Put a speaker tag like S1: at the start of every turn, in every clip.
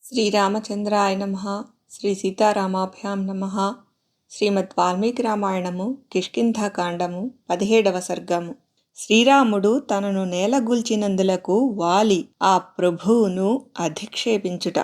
S1: శ్రీరామచంద్రాయ నమః. శ్రీ సీతారామాభ్యాం నమః. శ్రీమద్ వాల్మీకి రామాయణము కిష్కింధాకాండము 17వ సర్గము. శ్రీరాముడు తనను నేలగూల్చినందులకు వాలి ఆ ప్రభువును అధిక్షేపించుట.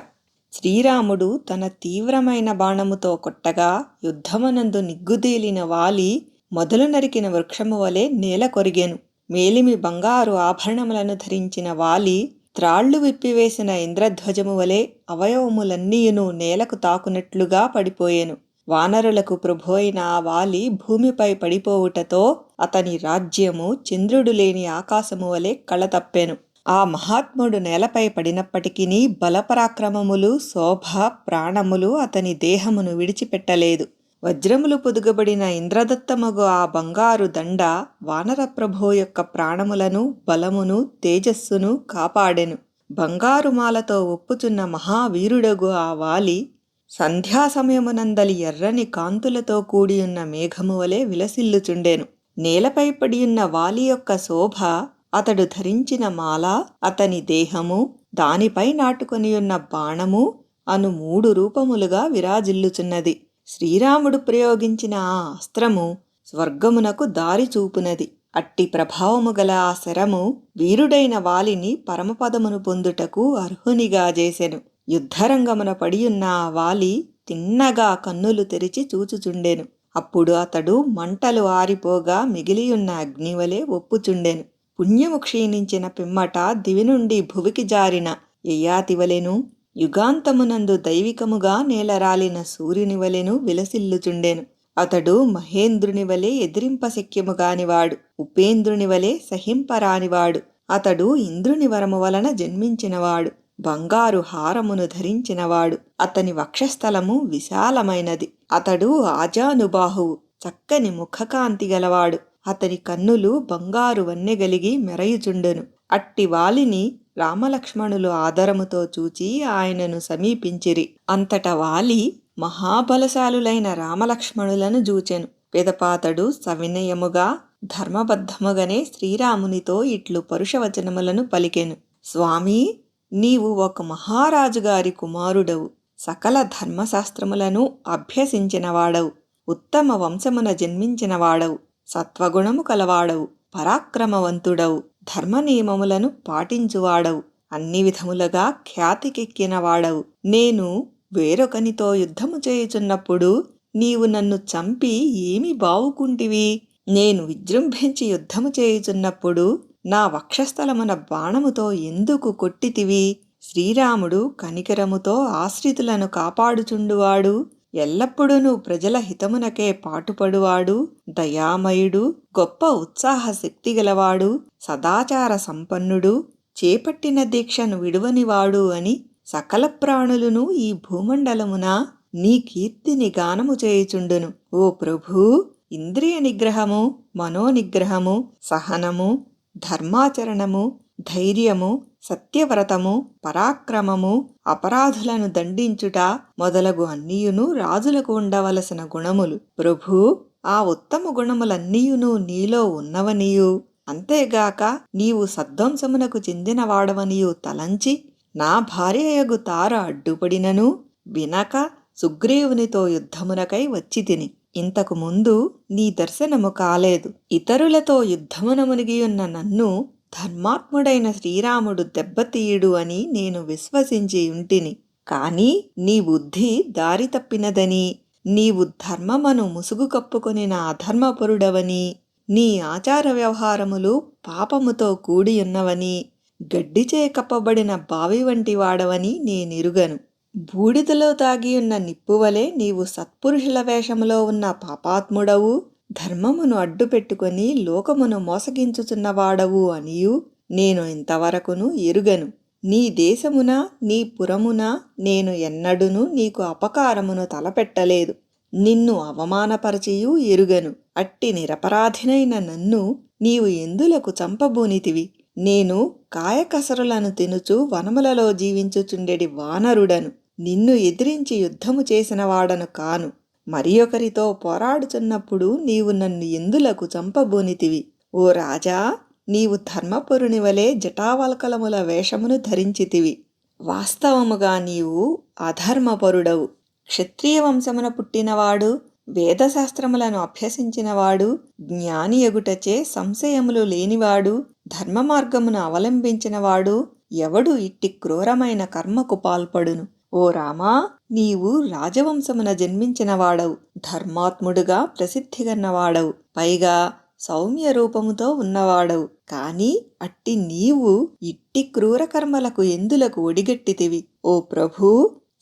S1: శ్రీరాముడు తన తీవ్రమైన బాణముతో కొట్టగా యుద్ధమునందు నిగ్గుదేలిన వాలి మొదలు నరికిన వృక్షము వలె నేల కొరిగెను. మేలిమి బంగారు ఆభరణములను ధరించిన వాలి త్రాళ్లు విప్పివేసిన ఇంద్రధ్వజము వలె అవయవములన్నీయును నేలకు తాకునట్లుగా పడిపోయెను. వానరులకు ప్రభువైన ఆ వాలి భూమిపై పడిపోవుటతో అతని రాజ్యము చంద్రుడు లేని ఆకాశము వలె కళతప్పెను. ఆ మహాత్ముడు నేలపై పడినప్పటికీ బలపరాక్రమములు, శోభ, ప్రాణములు అతని దేహమును విడిచిపెట్టలేదు. వజ్రములు పొదుగబడిన ఇంద్రదత్తమగు ఆ బంగారు దండ వానరప్రభువు యొక్క ప్రాణములను, బలమును, తేజస్సును కాపాడెను. బంగారు మాలతో ఒప్పుచున్న మహావీరుడగు ఆ వాలి సంధ్యా సమయమునందలి ఎర్రని కాంతులతో కూడియున్న మేఘము వలె విలసిల్లుచుండెను. నేలపై పడియున్న వాలి యొక్క శోభ, అతడు ధరించిన మాల, అతని దేహము, దానిపై నాటుకొనియున్న బాణము అను 3 రూపములుగా విరాజిల్లుచున్నది. శ్రీరాముడు ప్రయోగించిన ఆ అస్త్రము స్వర్గమునకు దారి చూపునది. అట్టి ప్రభావము గల ఆ శరము వీరుడైన వాలిని పరమపదమును పొందుటకు అర్హునిగా చేసెను. యుద్ధరంగమున పడియున్న ఆ వాలి తిన్నగా కన్నులు తెరిచి చూచుచుండెను. అప్పుడు అతడు మంటలు ఆరిపోగా మిగిలియున్న అగ్నివలే ఒప్పుచుండెను. పుణ్యము క్షీణించిన పిమ్మట దివి నుండి భువికి జారిన యయాతివలెను, యుగాంతమునందు దైవికముగా నేలరాలిన సూర్యుని వలెను విలసిల్లుచుండెను. అతడు మహేంద్రుని వలె ఎదిరింపశక్యముగానివాడు, ఉపేంద్రుని వలె సహింపరానివాడు. అతడు ఇంద్రుని వరము వలన జన్మించినవాడు, బంగారు హారమును ధరించినవాడు. అతని వక్షస్థలము విశాలమైనది. అతడు ఆజానుబాహువు, చక్కని ముఖకాంతి గలవాడు. అతని కన్నులు బంగారు వన్నెగలిగి మెరయుచుండెను. అట్టి వాలిని రామలక్ష్మణులు ఆదరముతో చూచి ఆయనను సమీపించిరి. అంతట వాలి మహాబలశాలులైన రామలక్ష్మణులను జూచెను. పిదపాతడు సవినయముగా ధర్మబద్ధముగానే శ్రీరామునితో ఇట్లు పరుషవచనములను పలికెను. స్వామీ, నీవు ఒక మహారాజుగారి కుమారుడవు, సకల ధర్మశాస్త్రములను అభ్యసించినవాడవు, ఉత్తమ వంశమున జన్మించినవాడవు, సత్వగుణము కలవాడవు, పరాక్రమవంతుడవు, ధర్మ నియమములను పాటించువాడవు, అన్ని విధములుగా ఖ్యాతికెక్కినవాడవు. నేను వేరొకనితో యుద్ధము చేయుచున్నప్పుడు నీవు నన్ను చంపి ఏమి బావుకుంటివి? నేను విజృంభించి యుద్ధము చేయుచున్నప్పుడు నా వక్షస్థలమున బాణముతో ఎందుకు కొట్టితివి? శ్రీరాముడు కనికరముతో ఆశ్రితులను కాపాడుచుండువాడు, ఎల్లప్పుడూ ప్రజల హితమునకే పాటుపడువాడు, దయామయుడు, గొప్ప ఉత్సాహ శక్తిగలవాడు, సదాచార సంపన్నుడు, చేపట్టిన దీక్షను విడువనివాడు అని సకల ప్రాణులను ఈ భూమండలమున నీ కీర్తిని గానము చేయుచుండును. ఓ ప్రభూ, ఇంద్రియ నిగ్రహము, మనోనిగ్రహము, సహనము, ధర్మాచరణము, ధైర్యము, సత్యవ్రతము, పరాక్రమము, అపరాధులను దండించుట మొదలగు అన్నీయును రాజులకు ఉండవలసిన గుణములు. ప్రభూ, ఆ ఉత్తమ గుణములన్నీయును నీలో ఉన్నవనియు, అంతేగాక నీవు సద్వంశమునకు చెందినవాడవనియు తలంచి నా భార్యయగు తార అడ్డుపడినను వినక సుగ్రీవునితో యుద్ధమునకై వచ్చితిని. ఇంతకు ముందు నీ దర్శనము కాలేదు. ఇతరులతో యుద్ధమున మునిగియున్న నన్ను ధర్మాత్ముడైన శ్రీరాముడు దెబ్బతీయుడు అని నేను విశ్వసించి ఉంటిని. కాని నీ బుద్ధి దారి తప్పినదని, నీవు ధర్మమును ముసుగు కప్పుకొనిన అధర్మపరుడవని, నీ ఆచార వ్యవహారములు పాపముతో కూడియున్నవని, గడ్డిచే కప్పబడిన బావి వంటి వాడవని నేనెరుగను. బూడిదలో తాగియున్న నిప్పువలే నీవు సత్పురుషుల వేషములో ఉన్న పాపాత్ముడవు, ధర్మమును అడ్డుపెట్టుకొని లోకమును మోసగించుచున్నవాడవు అనియు నేను ఇంతవరకును ఎరుగను. నీ దేశమున, నీ పురమున నేను ఎన్నడును నీకు అపకారమును తలపెట్టలేదు, నిన్ను అవమానపరచియు ఎరుగను. అట్టి నిరపరాధినైన నన్ను నీవు ఎందులకు చంపబూనితివి? నేను కాయకసరులను తినుచు వనములలో జీవించుచుండెడి వానరుడను. నిన్ను ఎదిరించి యుద్ధము చేసిన వాడను కాను. మరి ఒకరితో పోరాడుచున్నప్పుడు నీవు నన్ను ఎందులకు చంపబూనితివి? ఓ రాజా, నీవు ధర్మపురుని వలె జటావల్కలముల వేషమును ధరించితివి. వాస్తవముగా నీవు అధర్మపరుడవు. క్షత్రియ వంశమున పుట్టినవాడు, వేదశాస్త్రములను అభ్యసించినవాడు, జ్ఞాని ఎగుటచే సంశయములు లేనివాడు, ధర్మ మార్గమును అవలంబించినవాడు ఎవడు ఇట్టి క్రూరమైన కర్మకు పాల్పడును? ఓ రామా, నీవు రాజవంశమున జన్మించినవాడవు, ధర్మాత్ముడుగా ప్రసిద్ధిగన్నవాడవు, పైగా సౌమ్య రూపముతో ఉన్నవాడవు. కాని అట్టి నీవు ఇట్టి క్రూర కర్మలకు ఎందులకు ఒడిగట్టితివి? ఓ ప్రభూ,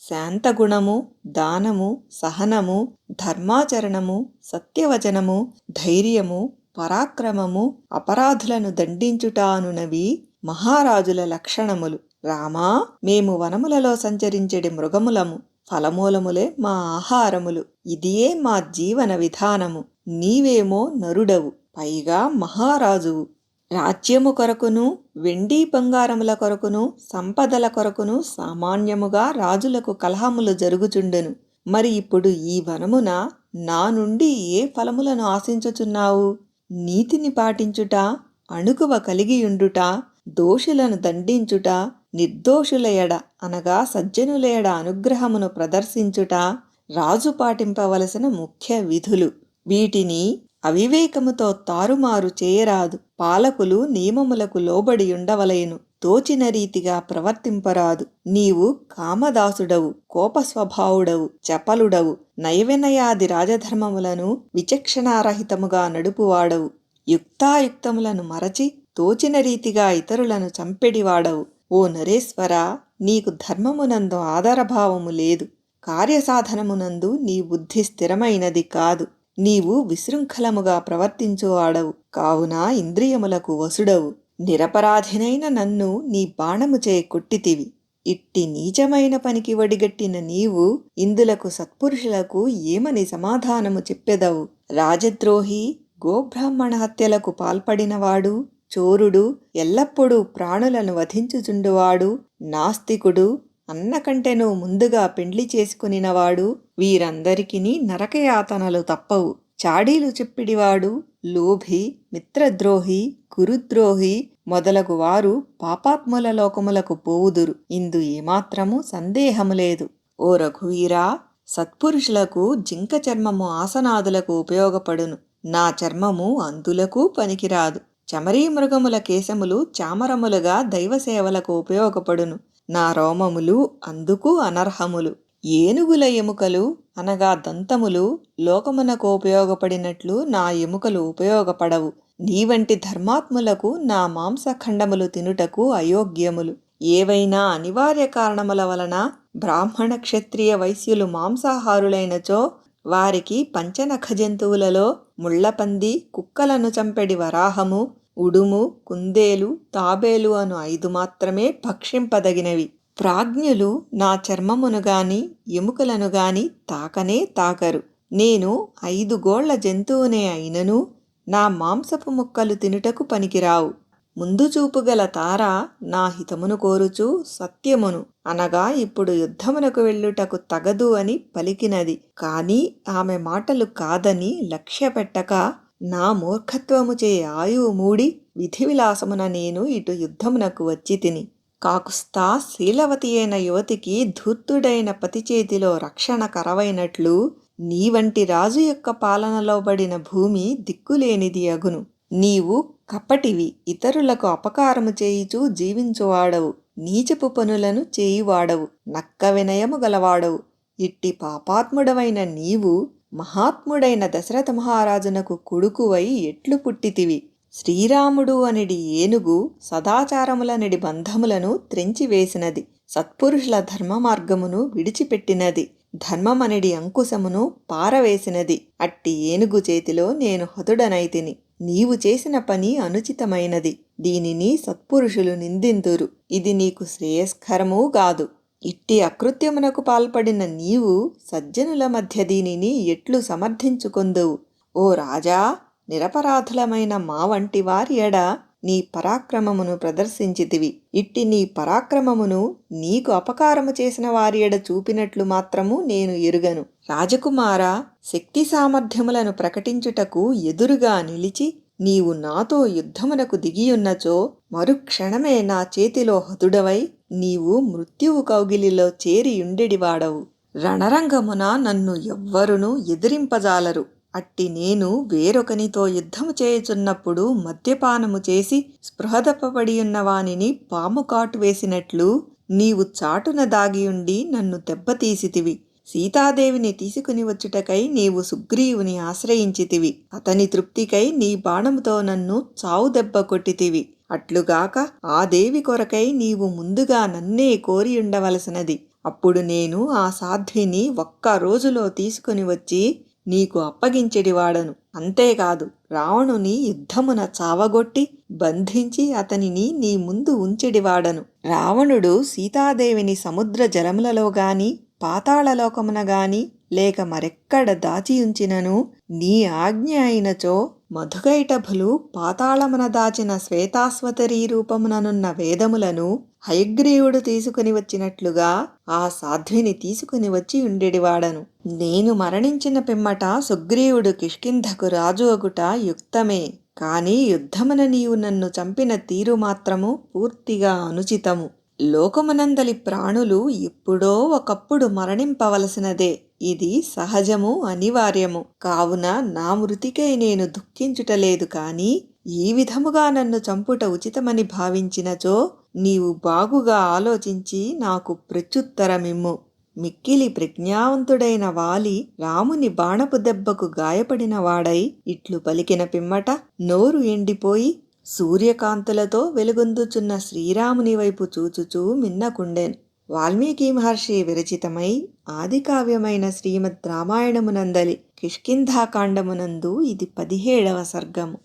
S1: శాంతగుణము, దానము, సహనము, ధర్మాచరణము, సత్యవచనము, ధైర్యము, పరాక్రమము, అపరాధులను దండించుట అనునవి మహారాజుల లక్షణములు. రామా, మేము వనములలో సంచరించెడి మృగములము, ఫలమూలములే మా ఆహారములు, ఇదియే మా జీవన విధానము. నీవేమో నరుడవు, పైగా మహారాజువు. రాజ్యము కొరకును, వెండి బంగారముల కొరకును, సంపదల కొరకును సామాన్యముగా రాజులకు కలహములు జరుగుచుండెను. మరి ఇప్పుడు ఈ వనమున నా నుండి ఏ ఫలములను ఆశించుచున్నావు? నీతిని పాటించుట, అణుకువ కలిగియుండుట, దోషులను దండించుట, నిర్దోషుల ఎడ అనగా సజ్జనుల ఎడ అనుగ్రహమును ప్రదర్శించుట రాజు పాటింపవలసిన ముఖ్య విధులు. వీటిని అవివేకముతో తారుమారు చేయరాదు. పాలకులు నియమములకు లోబడి ఉండవలెను, తోచిన రీతిగా ప్రవర్తింపరాదు. నీవు కామదాసుడవు, కోపస్వభావుడవు, చపలుడవు, నైవేనయాది రాజధర్మములను విచక్షణారహితముగా నడుపువాడవు, యుక్తాయుక్తములను మరచి తోచిన రీతిగా ఇతరులను చంపెడివాడవు. ఓ నరేశ్వరా, నీకు ధర్మమునందు ఆదరభావము లేదు, కార్యసాధనమునందు నీ బుద్ధి స్థిరమైనది కాదు. నీవు విశృంఖలముగా ప్రవర్తించువాడవు, కావున ఇంద్రియములకు వసుడవు. నిరపరాధినైన నన్ను నీ బాణముచే కొట్టితివి. ఇట్టి నీచమైన పనికి వడిగట్టిన నీవు ఇందులకు సత్పురుషులకు ఏమని సమాధానము చెప్పెదవు? రాజద్రోహి, గోబ్రాహ్మణ హత్యలకు పాల్పడినవాడు, చోరుడు, ఎల్లప్పుడూ ప్రాణులను వధించుచుండువాడు, నాస్తికుడు, అన్నకంటెను ముందుగా పెండ్లి చేసుకునినవాడు, వీరందరికిని నరకయాతనలు తప్పవు. చాడీలు చెప్పిడివాడు, లోభి, మిత్రద్రోహి, గురుద్రోహి మొదలగు వారు పాపాత్ముల లోకములకు పోవుదురు. ఇందు ఏమాత్రము సందేహము లేదు. ఓ రఘువీరా, సత్పురుషులకు జింక చర్మము ఆసనాదులకు ఉపయోగపడును, నా చర్మము అందులకు పనికిరాదు. చమరీ మృగముల కేశములు చామరములుగా దైవసేవలకు ఉపయోగపడును, నా రోమములు అందుకు అనర్హములు. ఏనుగుల ఎముకలు అనగా దంతములు లోకమునకు ఉపయోగపడినట్లు నా ఎముకలు ఉపయోగపడవు. నీవంటి ధర్మాత్ములకు నా మాంసఖండములు తినుటకు అయోగ్యములు. ఏవైనా అనివార్య కారణముల వలన బ్రాహ్మణ, క్షత్రియ, వైశ్యులు మాంసాహారులైనచో వారికి పంచనఖ జంతువులలో ముళ్లపంది, కుక్కలను చంపెడి వరాహము, ఉడుము, కుందేలు, తాబేలు అను 5 మాత్రమే భక్షింపదగినవి. ప్రాజ్ఞులు నా చర్మమును గాని ఎముకలను గాని తాకనే తాకరు. నేను 5 గోళ్ల జంతువునే అయినను నా మాంసపు ముక్కలు తినుటకు పనికిరావు. ముందు చూపుగల తార నా హితమును కోరుచు సత్యమును అనగా ఇప్పుడు యుద్ధమునకు వెళ్ళుటకు తగదు అని పలికినది. కాని ఆమె మాటలు కాదని లక్ష్యపెట్టక నా మూర్ఖత్వముచే ఆయువు మూడి విధి విలాసమున నేను ఇటు యుద్ధమునకు వచ్చి తిని. కాకుస్తా శీలవతి అయిన యువతికి ధూర్తుడైన పతి చేతిలో రక్షణ కరవైనట్లు నీ వంటి రాజు యొక్క పాలనలో బడిన భూమి దిక్కులేనిది అగును. నీవు కపటివి, ఇతరులకు అపకారము చేయుచూ జీవించువాడవు, నీచపు పనులను చేయువాడవు, నక్క వినయము గలవాడవు. ఇట్టి పాపాత్ముడవైన నీవు మహాత్ముడైన దశరథ మహారాజునకు కొడుకువై ఎట్లు పుట్టితివి? శ్రీరాముడు అనిడి ఏనుగు సదాచారములనిడి బంధములను త్రెంచివేసినది, సత్పురుషుల ధర్మ మార్గమును విడిచిపెట్టినది, ధర్మమనిడి అంకుశమును పారవేసినది. అట్టి ఏనుగు చేతిలో నేను హతుడనైతిని. నీవు చేసిన పని అనుచితమైనది, దీనిని సత్పురుషులు నిందింతురు. ఇది నీకు శ్రేయస్కరమూ గాదు. ఇట్టి అకృత్యమునకు పాల్పడిన నీవు సజ్జనుల మధ్య దీనిని ఎట్లు సమర్థించుకొందువు? ఓ రాజా, నిరపరాధులమైన మా వంటి వారి ఎడ నీ పరాక్రమమును ప్రదర్శించితివి. ఇట్టి నీ పరాక్రమమును నీకు అపకారము చేసిన వారి ఎడ చూపినట్లు మాత్రము నేను ఎరుగను. రాజకుమారా, శక్తి సామర్థ్యములను ప్రకటించుటకు ఎదురుగా నిలిచి నీవు నాతో యుద్ధమునకు దిగియున్నచో మరుక్షణమే నా చేతిలో హతుడవై నీవు మృత్యువు కౌగిలిలో చేరియుండెడివాడవు. రణరంగమున నన్ను ఎవ్వరునూ ఎదిరింపజాలరు. అట్టి నేను వేరొకనితో యుద్ధము చేయుచున్నప్పుడు మద్యపానము చేసి స్పృహదప్పబడియున్న వానిని పాము కాటు వేసినట్లు నీవు చాటున దాగియుండి నన్ను దెబ్బతీసితివి. సీతాదేవిని తీసుకుని వచ్చుటకై నీవు సుగ్రీవుని ఆశ్రయించితివి. అతని తృప్తికై నీ బాణముతో నన్ను చావు దెబ్బ కొట్టితివి. అట్లుగాక ఆ దేవి కొరకై నీవు ముందుగా నన్నే కోరియుండవలసినది. అప్పుడు నేను ఆ సాధ్విని ఒక్క రోజులో తీసుకుని వచ్చి నీకు అప్పగించెడివాడను. అంతేకాదు, రావణుని యుద్ధమున చావగొట్టి బంధించి అతనిని నీ ముందు ఉంచెడివాడను. రావణుడు సీతాదేవిని సముద్ర జలములలో గాని పాతాళలోకమున గాని లేక మరెక్కడ దాచియుంచినను నీ ఆజ్ఞ అయినచో మధుకైటభులు పాతాళమున దాచిన శ్వేతాశ్వతరీ రూపముననున్న వేదములను హయగ్రీవుడు తీసుకుని వచ్చినట్లుగా ఆ సాధ్విని తీసుకుని వచ్చి ఉండెడివాడను. నేను మరణించిన పిమ్మట సుగ్రీవుడు కిష్కింధకు రాజు అగుట యుక్తమే. కాని యుద్ధమున నీవు నన్ను చంపిన తీరు మాత్రము పూర్తిగా అనుచితము. లోకమునందలి ప్రాణులు ఎప్పుడో ఒకప్పుడు మరణింపవలసినదే. ఇది సహజము, అనివార్యము. కావున నా మృతికై నేను దుఃఖించుటలేదు. కాని ఈ విధముగా నన్ను చంపుట ఉచితమని భావించినచో నీవు బాగుగా ఆలోచించి నాకు ప్రత్యుత్తరమిమ్ము. మిక్కిలి ప్రజ్ఞావంతుడైన వాలి రాముని బాణపు దెబ్బకు గాయపడిన వాడై ఇట్లు పలికిన పిమ్మట నోరు ఎండిపోయి సూర్యకాంతులతో వెలుగొందుచున్న శ్రీరాముని వైపు చూచుచూ మిన్నకుండెను. వాల్మీకి మహర్షి విరచితమై ఆదికావ్యమైన శ్రీమద్ రామాయణమునందలి కిష్కింధాకాండమునందు ఇది 17వ సర్గము.